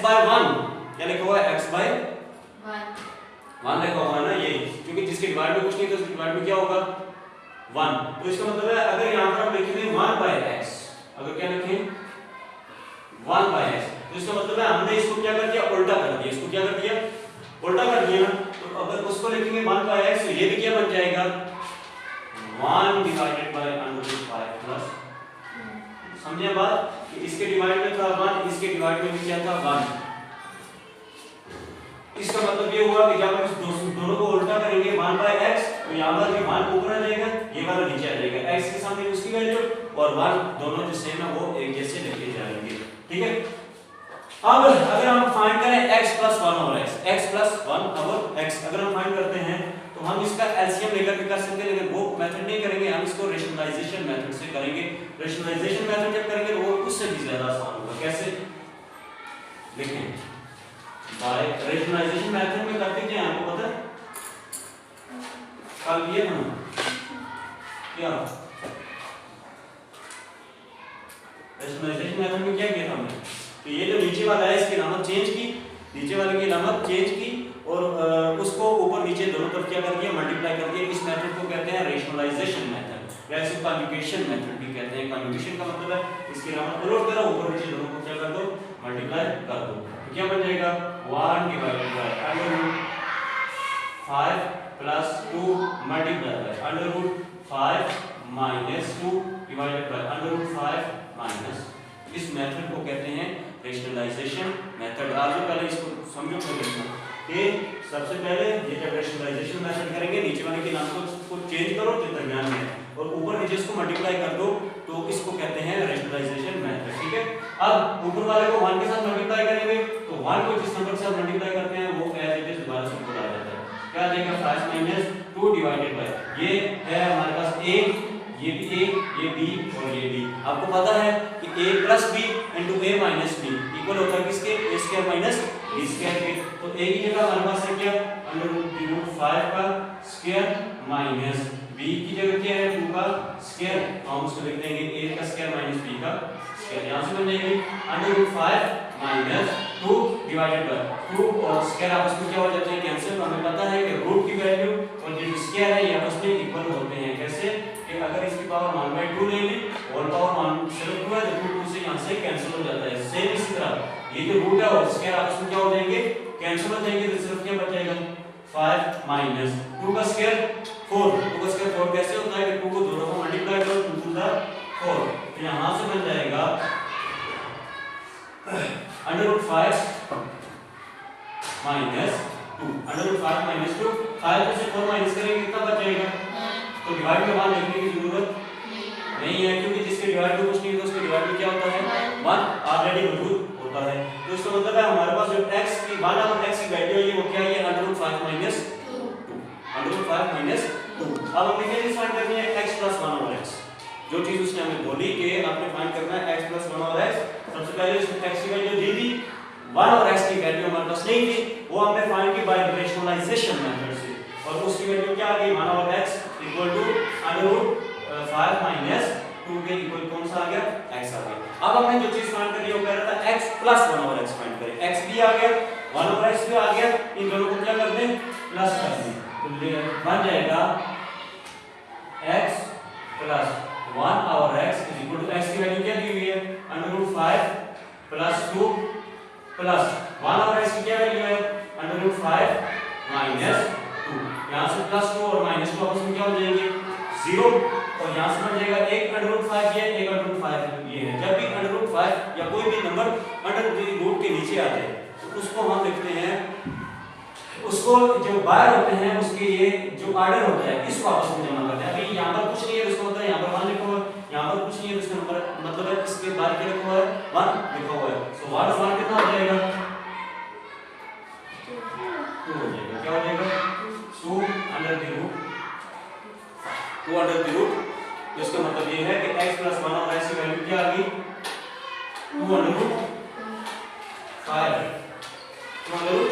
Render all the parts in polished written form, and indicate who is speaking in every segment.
Speaker 1: Bye 1 क्या लिखा हुआ है, x बाय 1 लिखा हुआ है ना, ये क्योंकि जिसके डिवाइड में कुछ नहीं तो उसके डिवाइड में क्या होगा 1। तो इसका मतलब है अगर यहां पर हम लिखेंगे 1 बाय x, अगर क्या लिखें 1 बाय x, तो इसका मतलब है हमने इसको क्या कर दिया, उल्टा कर दिया, इसको क्या कर दिया, उल्टा कर दिया। तो अगर उसको लिखेंगे 1 बाय x तो ये भी क्या बन जाएगा 1 डिवाइडेड बाय √5 प्लस, समझे बात, कि इसके डिवाइड में था 1, इसके डिवाइड में भी क्या था 1। इसका मतलब ये हुआ कि जब हम इस दोनों को उल्टा करेंगे 1 बाय x तो यहां पर भी 1 ऊपर आ जाएगा, ये वाला नीचे आ जाएगा, x के सामने उसकी वैल्यू और 1 दोनों जो सेम है वो एक जैसे लेके जाएंगे, ठीक है। अब अगर हम फाइंड करें x + 1 और x + 1 और x, अगर हम फाइंड करते हैं तो हम इसका एलसीएम लेकर भी कर सकते हैं, लेकिन वो मेथड नहीं करेंगे, हम इसको रेशनलाइजेशन मेथड से करेंगे। रेशनलाइजेशन मेथड जब करेंगे तो वो उससे भी ज्यादा आसान होगा। कैसे देखें, बाय रेशनलाइजेशन मेथड में करते क्या आपको पता है, कल किया था क्या, रेशनलाइजेशन मेथड में क्या किया था हमने, तो ये जो नीचे वाला है इसकी अलामत चेंज की, नीचे वाले की अलामत चेंज की और उसको ऊपर नीचे दोनों तरफ क्या कर दिया, मल्टीप्लाई कर दिया। इस मेथड को कहते हैं रेशनलाइजेशन मेथड या इसे कन्जुगेशन मेथड भी कहते हैं। कन्जुगेशन का मतलब है इसकी अलामत उलट करो, ऊपर नीचे दोनों को क्या कर दो, मल्टीप्लाई कर दो, तो क्या बन जाएगा 1 divided by √5 plus 2 multiply by √5 minus 2 divided by √5 minus. इस मेथड को कहते हैं रेशनलाइजेशन मेथड। आज पहले इसको समझो कि सबसे पहले ये जब रेशनलाइजेशन मेथड करेंगे नीचे वाले के नाम को चेंज करो जो दरमियान में और ऊपर नीचे इसको मल्टीप्लाई कर दो, तो इसको कहते हैं रेशनलाइजेशन मेथड, ठीक है। अब ऊपर वाले को 1 के साथ मल्टीप्लाई करेंगे तो 1 को जिस नंबर के साथ मल्टीप्लाई करते हैं वो एज इट इज दोबारा से ऊपर आ जाता है, क्या आ जाएगा 5 माइनस 2 डिवाइडेड बाय, ये है हमारे पास a, ये भी a, ये b और ये b। आपको पता है कि a plus b into a minus b equal होता है किसके, a square minus b square के। तो a की जगह हमारे पास है क्या √5 का स्क्वायर माइनस b की जगह क्या है 2 का स्क्वायर, हम उसको लिख देंगे a का स्क्वायर माइनस b का स्क्वायर। यहां से बन जाएगी √5 माइनस 2 डिवाइडेड बाय 2 और स्क्वायर आपस में क्या हो जाते हैं कैंसिल। हमें पता है कि रूट की वैल्यू और जो स्क्वायर है ये आपस में इक्वल होते हैं। कैसे कि अगर इसकी पावर 1/2 ले ली और पावर 1 सिर्फ 2 है तो 2 से यहां से कैंसिल हो जाता है। सेम इसी तरह ये जो रूट है और स्क्वायर आपस में क्या हो जाएंगे कैंसिल हो जाएंगे, तो सिर्फ क्या बच जाएगा 5 माइनस 2 का स्क्वायर 4। 2 का स्क्वायर 4 कैसे होता है कि 2 को दोनों को मल्टीप्लाई करो 2 टू द 4, तो यहां से बन जाएगा √5 माइनस 2, √5 माइनस 2, 5 में से 4 माइनस करेंगे कितना बच जाएगा, तो डिवाइड में 1 लिखने की जरूरत नहीं है क्योंकि जिसके डिवाइड में कुछ नहीं तो उसके डिवाइड में क्या होता है 1 ऑलरेडी मौजूद होता है। तो इसका मतलब है हमारे पास जो x की 1 और x की वैल्यू है ये वो क्या है √5 माइनस 2, √5 माइनस 2। अब हमने क्या चीज फाइंड करनी है x + 1 और x, जो चीज उसने हमें बोली कि आपने फाइंड करना है x + 1 और x। सबसे पहले इसने x की वैल्यू दी थी 1 और x की वैल्यू हमारे पास नहीं थी, वो हमने फाइंड की बाय रेशनलाइजेशन मेथड से और उसकी वैल्यू क्या आ गई 1 और x √5 माइनस 2 के इक्वल कौन सा आ गया x आ गया। अब हमने जो चीज फाइंड करी वो कह रहा था x + 1 और x फाइंड करें, x भी आ गया 1 और x भी आ गया, इन दोनों को क्या कर दें प्लस कर दें, तो बन जाएगा x + 1 और x x की वैल्यू क्या दी हुई है √5 प्लस 2 प्लस 1 और x की क्या वैल्यू है √5 माइनस 2। यहां से प्लस 2 और माइनस 2 आपस में क्या हो जाएंगे 0 और यहां से बन जाएगा एक √5 ये एक √5 ये है। जब भी √5 या कोई भी नंबर अंडर रूट के नीचे आ जाए तो उसको हम लिखते हैं, उसको जो बाहर होते हैं उसके ये जो ऑर्डर होता है इसको आपस में जमा करते हैं। अभी यहां पर कुछ नहीं है इसका मतलब यहां पर 1 लिखा हुआ है, यहां पर कुछ नहीं है इसका नंबर मतलब है इसके बाहर क्या लिखा हुआ है 1 लिखा हुआ है। सो 1 और 1 कितना हो जाएगा 2 हो जाएगा, क्या हो जाएगा 2 under the root 2 under the root. तो इसका मतलब ये है कि x + 1 और x की वैल्यू क्या आ गई 2 अंडर रूट 5 2 अंडर रूट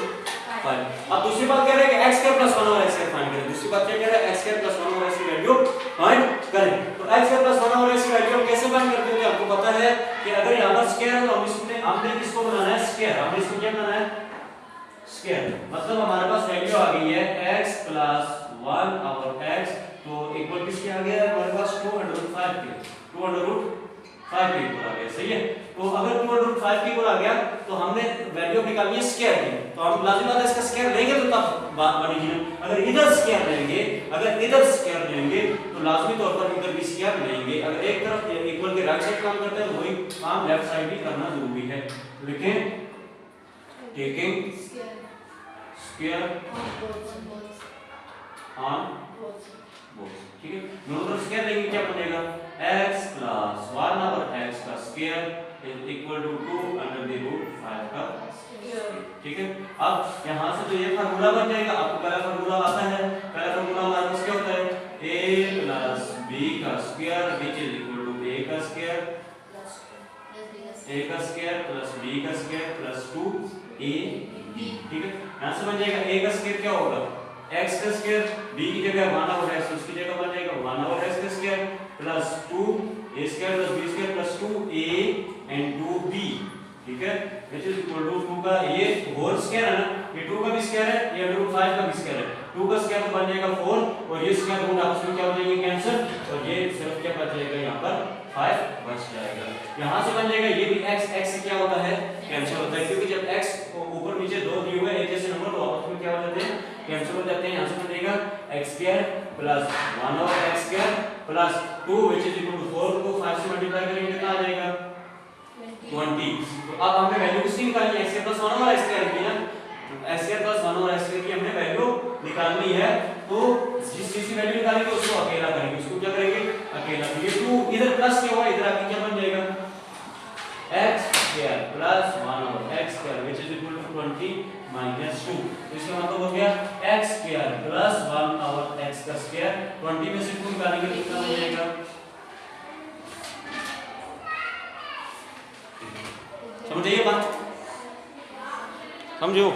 Speaker 1: 5। अब दूसरी बात कह रहे हैं कि x² + 1 और x² फाइंड करें। दूसरी बात क्या कह रहा है x² + 1 और x की वैल्यू फाइंड करें। तो x square plus 1 over x की वैल्यू हम कैसे फाइंड करते हैं? आपको पता है कि अगर यहां पर स्क्वायर है तो हमने किसको बनाना है? स्क्वायर। हमने इसको क्या बनाना है? स्क्वायर। मतलब हमारे पास वैल्यू आ गई है x प्लस 1 ओवर x, तो इक्वल किसके आ गया है हमारे पास? 2√5 के। 2√5 के इक्वल आ गया, सही है। तो अगर 2√5 के इक्वल आ गया तो हमने वैल्यू निकालनी है स्क्वायर की, तो हम लाजिम बात है इसका स्क्वायर लेंगे तो तब बात बनेगी ना। अगर इधर स्क्वायर लेंगे तो लाजमी तौर पर इधर भी स्क्वायर लेंगे। अगर एक तरफ इक्वल के राइट साइड काम करता है तो वही काम लेफ्ट साइड भी करना जरूरी है। लेकिन टेकिंग स्क्वायर ऑन बोथ, ठीक है। दोनों तरफ स्क्वायर लेंगे क्या बनेगा? x प्लस 1 ओवर x का स्क्वायर इज इक्वल टू 2√5 का स्क्वायर, ठीक है। अब यहां से तो ये फार्मूला बन जाएगा। आपको पहला फार्मूला आता है। पहला फार्मूला हमारे पास क्या होता है? a प्लस b का square which is equal to a का स्क्वायर प्लस b का स्क्वायर प्लस 2ab, ठीक है। यहां से बन जाएगा a का स्क्वायर क्या होगा? x का स्क्वायर, b की जगह 1 ओवर x, उसकी जगह बन जाएगा 1 ओवर x का square plus 2a square plus b square plus 2a and 2b, ठीक है। which is equal to 2 का ये होल स्क्वायर है ना, ये 2 का भी स्क्वायर है, ये √5 का भी स्क्वायर है। 2 का स्क्वायर तो बन जाएगा 4 और ये स्क्वायर रूट आपस में क्या हो जाएंगे? कैंसिल, और ये सिर्फ क्या बच जाएगा? यहाँ पर 5 बच जाएगा। यहाँ से बन जाएगा ये भी x से क्या होता है? कैंसिल होता है, क्योंकि जब x ऊपर नीचे दो दिए हुए एक जैसे नंबर तो आपस में क्या हो जाते हैं? कैंसिल हो जाते हैं। यहाँ से बन जाएगा x square plus 1 over x square plus 2 which is equal to 4 को 5 से मल्टीप्लाई करेंगे कितना आ जाएगा? 20। तो अब हमने वैल्यू किसकी निकालनी है? x square plus 1 over x square की ना। x square plus 1 over x square की हमने वैल्यू निकालनी है। तो जिस चीज की वैल्यू निकालेंगे उसको अकेला करेंगे, उसको क्या करेंगे? अकेला। तो ये 2 इधर प्लस क्या हुआ? इधर आके क्या बन जाएगा? x square plus 1 over x square which is equal to 20 minus 2। तो इसका मतलब हो गया x square plus 1 over x का स्क्वायर। 20 में से 2 निकालेंगे तो कितना हो जाएगा? समझिए बात, समझो।